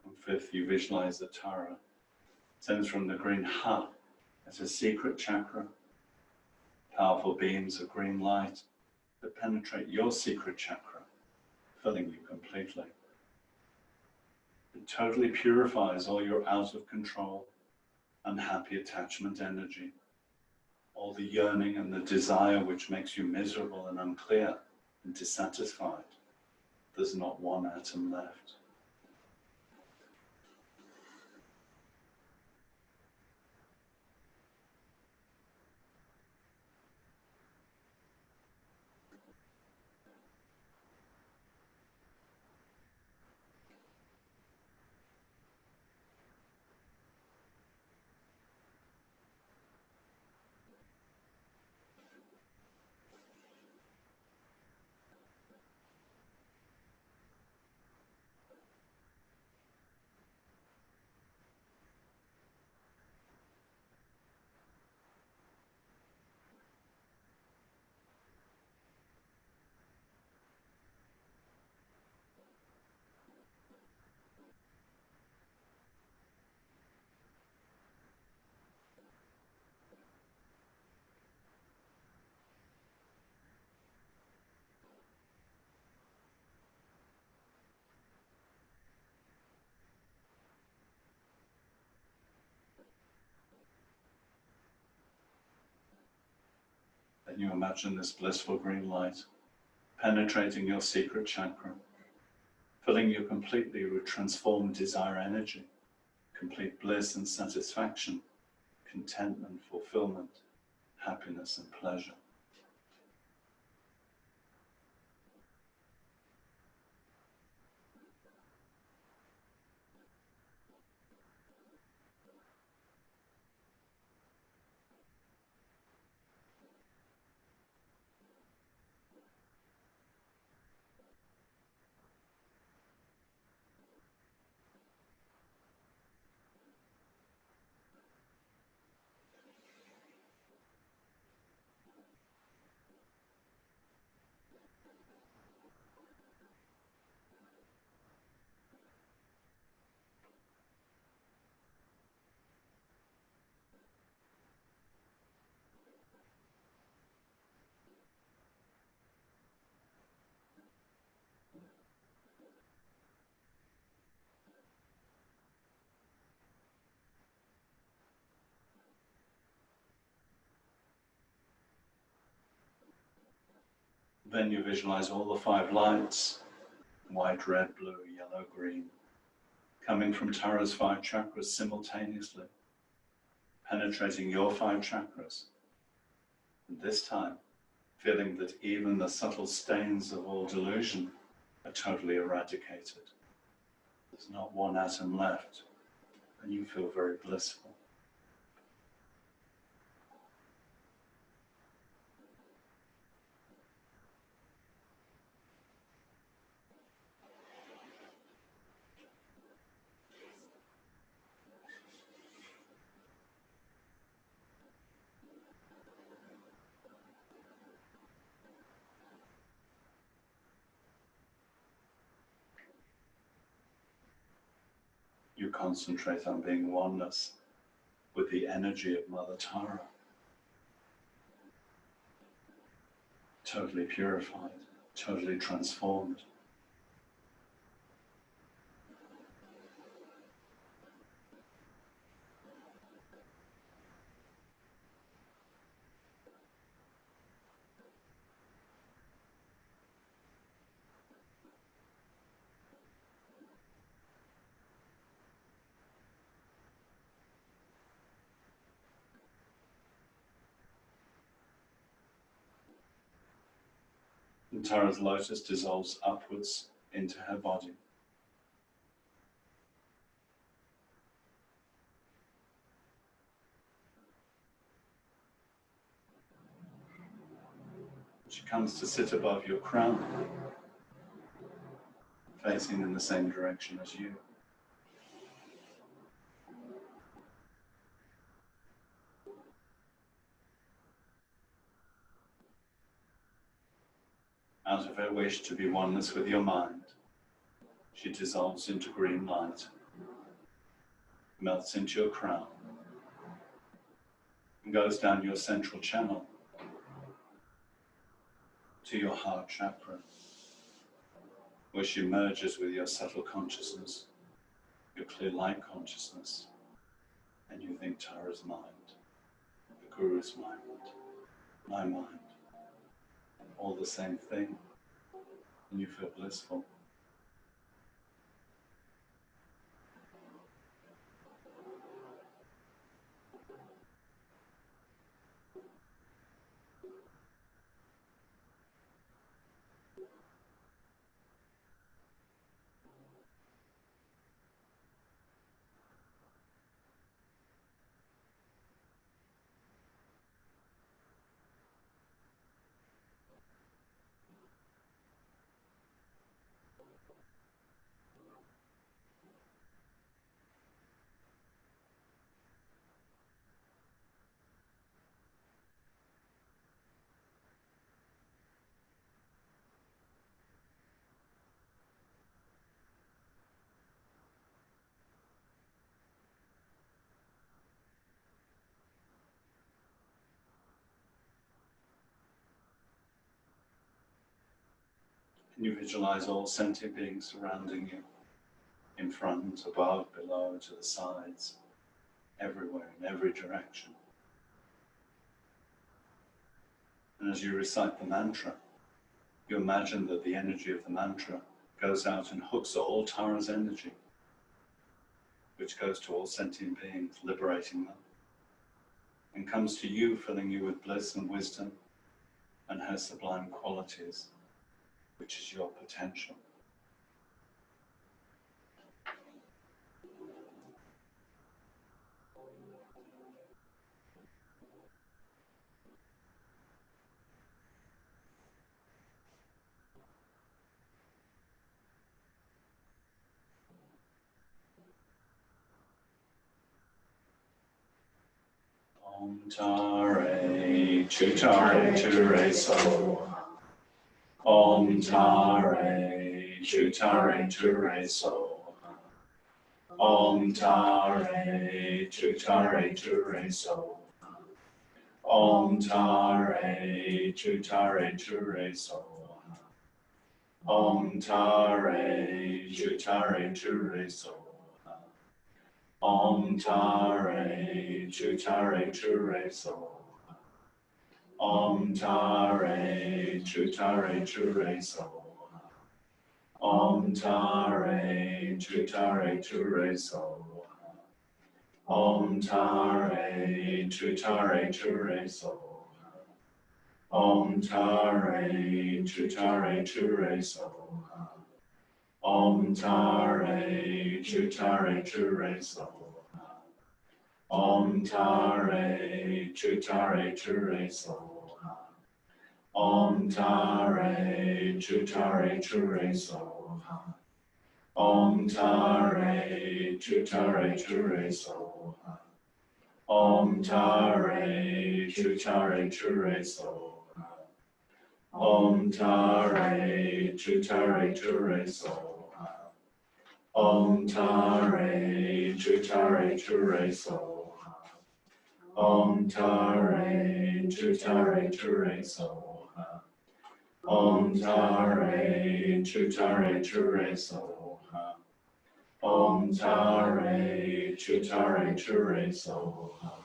[SPEAKER 1] And fifth, you visualize the Tara sends from the green heart as a secret chakra, powerful beams of green light that penetrate your secret chakra, filling you completely. It totally purifies all your out of control, unhappy attachment energy, all the yearning and the desire which makes you miserable and unclear and dissatisfied. There's not one atom left. Then you imagine this blissful green light penetrating your secret chakra, filling you completely with transformed desire energy, complete bliss and satisfaction, contentment, fulfillment, happiness and pleasure. Then you visualize all the 5 lights, white, red, blue, yellow, green, coming from Tara's 5 chakras simultaneously, penetrating your 5 chakras. And this time, feeling that even the subtle stains of all delusion are totally eradicated. There's not one atom left, and you feel very blissful. You concentrate on being oneness with the energy of Mother Tara. totally purified, totally transformed. And Tara's lotus dissolves upwards into her body. She comes to sit above your crown, facing in the same direction as you. Out of her wish to be oneness with your mind, she dissolves into green light, melts into your crown, and goes down your central channel to your heart chakra, where she merges with your subtle consciousness, your clear light consciousness, and you think Tara's mind, the Guru's mind, my mind, all the same thing, and you feel blissful. And you visualize all sentient beings surrounding you, in front, above, below, to the sides, everywhere, in every direction. And as you recite the mantra, you imagine that the energy of the mantra goes out and hooks all Tara's energy, which goes to all sentient beings, liberating them, and comes to you, filling you with bliss and wisdom and her sublime qualities, which is your potential. Om Tare Chutare Ture So. Om Tare Chutare Ture So. Om Tare Chutare Ture So. Om Tare Chutare Ture So. Om Tare Chutare Ture So. Om Tare Chutare Ture So. Om Tare Chutare Ture So. Om Tare Chutare Ture So. Om Tare Chutare Ture So. Om Tare Chutare Ture So. Om Tare Chutare Ture So. Om Tare Chutare Ture So. Om Tare Chutare Ture So. Om Tare Chutare Ture So. Om Tare Chutare Ture So. Om Tare Chutare Ture So. Om Tare Chutare Ture So. Om Tare Chutare Ture So. Om Tare Chutare Chure Soha. Om Tare Chutare Chure Soha.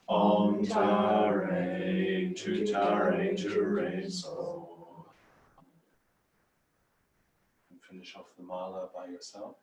[SPEAKER 1] Om Tare Chutare Chure Soha. And finish off the mala by yourself.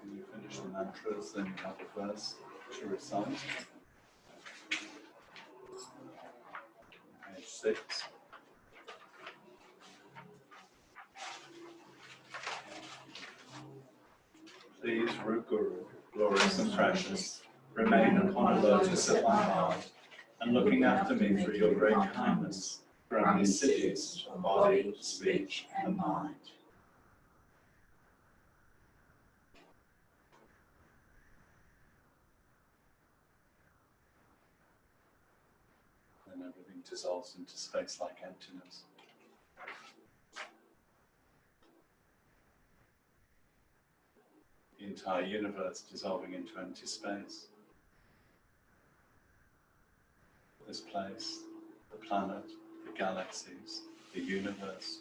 [SPEAKER 1] When you finish the mantras, then you have a verse to recite. Page 6. Please, Root Guru, glorious and precious, remain upon a lotus at my heart, and looking after me through your great kindness, grant me siddhis of body, speech, and mind. dissolves into space like emptiness. The entire universe dissolving into empty space. This place, the planet, the galaxies, the universe,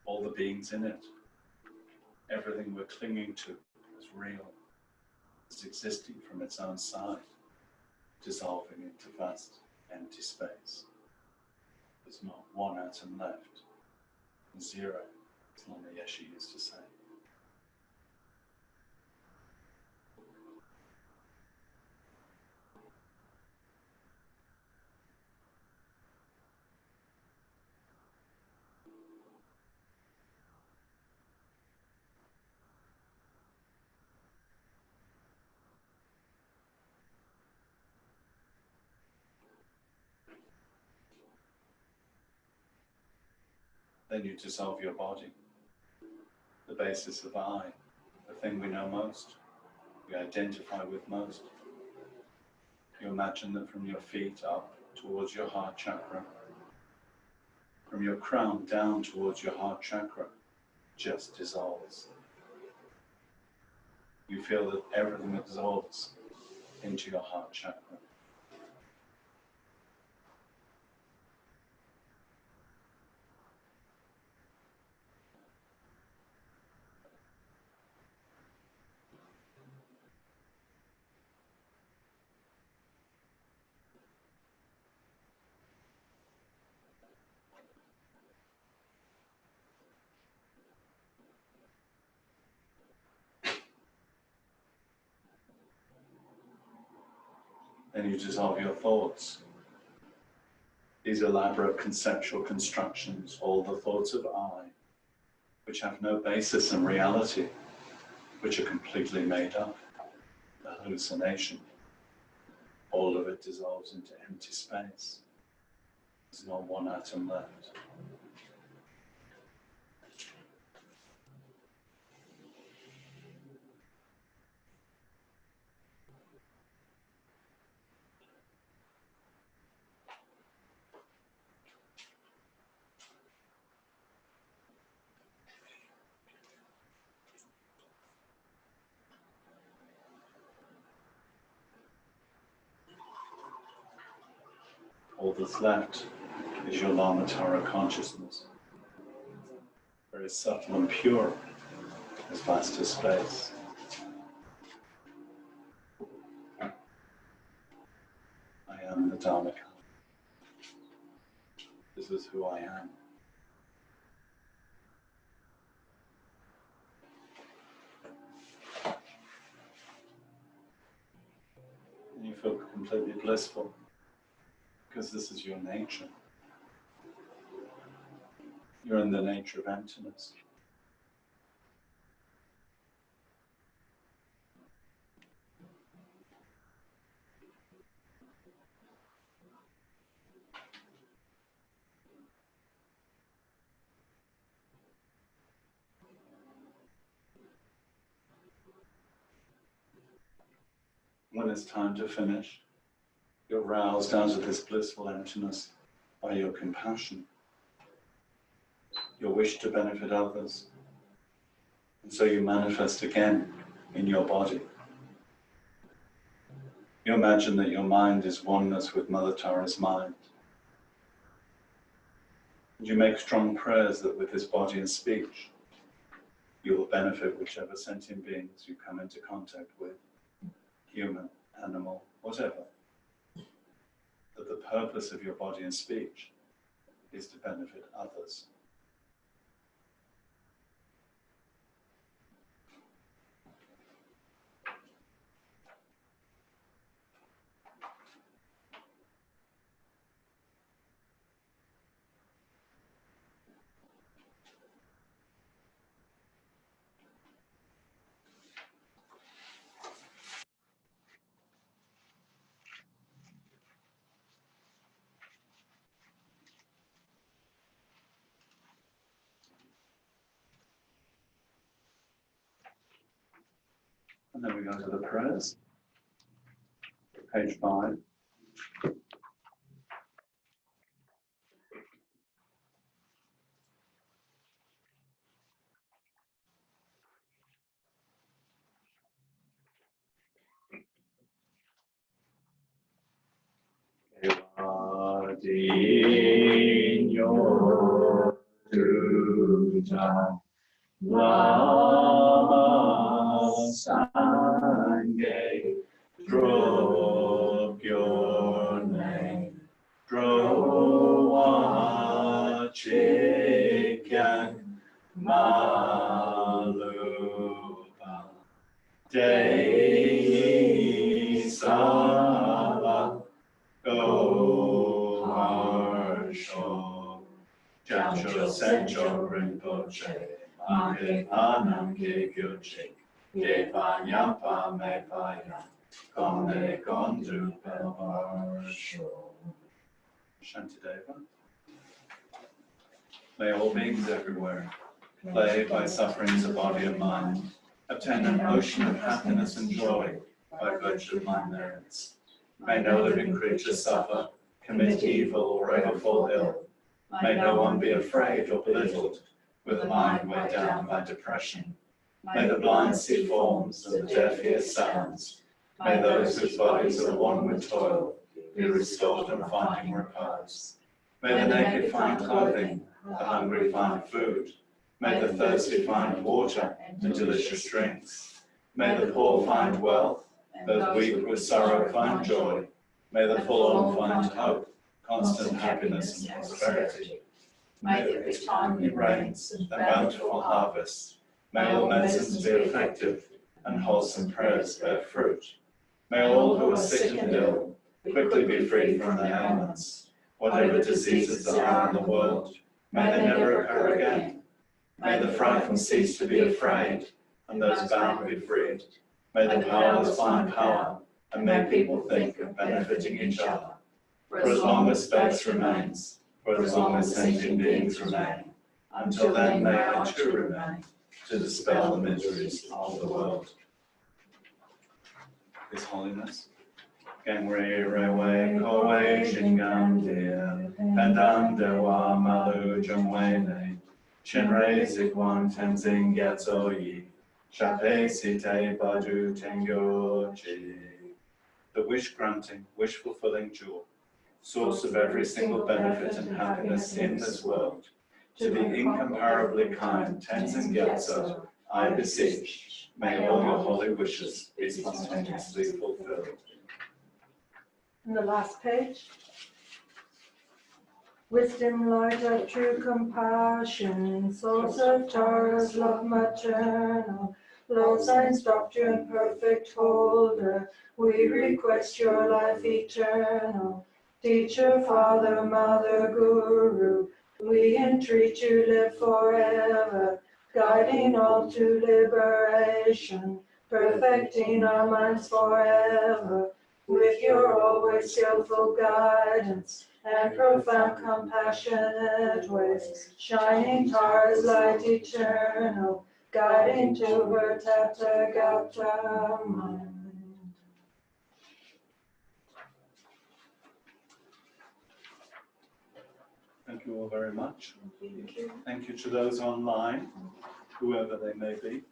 [SPEAKER 1] all the beings in it, everything we're clinging to is real, is existing from its own side, dissolving into vast empty space. There's not one atom left, zero, as Lama Yeshe used to say. Then you dissolve your body, the basis of I, the thing we know most, we identify with most. You imagine that from your feet up towards your heart chakra, from your crown down towards your heart chakra, just dissolves. You feel that everything dissolves into your heart chakra. Then you dissolve your thoughts. These elaborate conceptual constructions, all the thoughts of I, which have no basis in reality, which are completely made up, the hallucination. All of it dissolves into empty space. There's not one atom left. All that's left is your Lamatara consciousness, very subtle and pure, as vast as space. I am the Dharmaka. This is who I am. And you feel completely blissful, because this is your nature. You're in the nature of emptiness. When it's time to finish, you're roused out of this blissful emptiness by your compassion, your wish to benefit others. And so you manifest again in your body. You imagine that your mind is oneness with Mother Tara's mind. And you make strong prayers that with this body and speech, you will benefit whichever sentient beings you come into contact with, human, animal, whatever. That the purpose of your body and speech is to benefit others. And then we go to the prayers, page 5. Ardino Duta Lama Sange Drop your name Droa Chikyan Malupa Dei Sava Go Harsho Jamcho Sencho Rinpoche Mahit Anam Kegyoche Ye Panyapa Me Paya Konde Kondu Pelmarsho Shantideva. May all beings everywhere, plagued by sufferings of body and mind, obtain an ocean of happiness and joy by virtue of my merits. May no living creature suffer, commit evil, or ever fall ill. May no one be afraid or belittled, with a mind weighed down by depression. May the blind see forms and the deaf hear sounds. May those whose bodies are worn with toil be restored and finding repose. May the naked find clothing, the hungry find food. May the thirsty find water and delicious drinks. May the poor find wealth, those weak with sorrow find joy. May the forlorn find hope, constant happiness and prosperity. May there be timely rains and bountiful harvests. May all medicines be effective and wholesome prayers bear fruit. May all who are sick and ill quickly be freed from their ailments. Whatever diseases there are in the world, may they never occur again. May the frightened cease to be afraid, and those bound be freed. May the powerless find power, and may people think of benefiting each other. For as long as space remains, for as long as sentient beings remain, until then may I too remain, to dispel the miseries of the world. His Holiness, Gangre Rewe Kowe Shingandia, Pendam Dewa Malu Jumwene, Shinre Zikwan Tenzing Yatsoyi, Shape Site Baju Tengyoji. The wish-granting, wish-fulfilling jewel, source of every single benefit and happiness in this world, to the incomparably kind Tenzin Gyatso, I beseech, may all your holy wishes be spontaneously fulfilled.
[SPEAKER 3] And the last page. Wisdom, light of true compassion, source of Tara's love maternal, Lord Science Doctrine, perfect holder, we request your life eternal. Teacher, Father, Mother, Guru, we entreat you live forever, guiding all to liberation, perfecting our minds forever, with your always skillful guidance and profound compassionate ways, shining Tara's light eternal, guiding to her Tathagata mind.
[SPEAKER 1] Thank you all very much.
[SPEAKER 3] Thank you.
[SPEAKER 1] Thank you to those online, whoever they may be.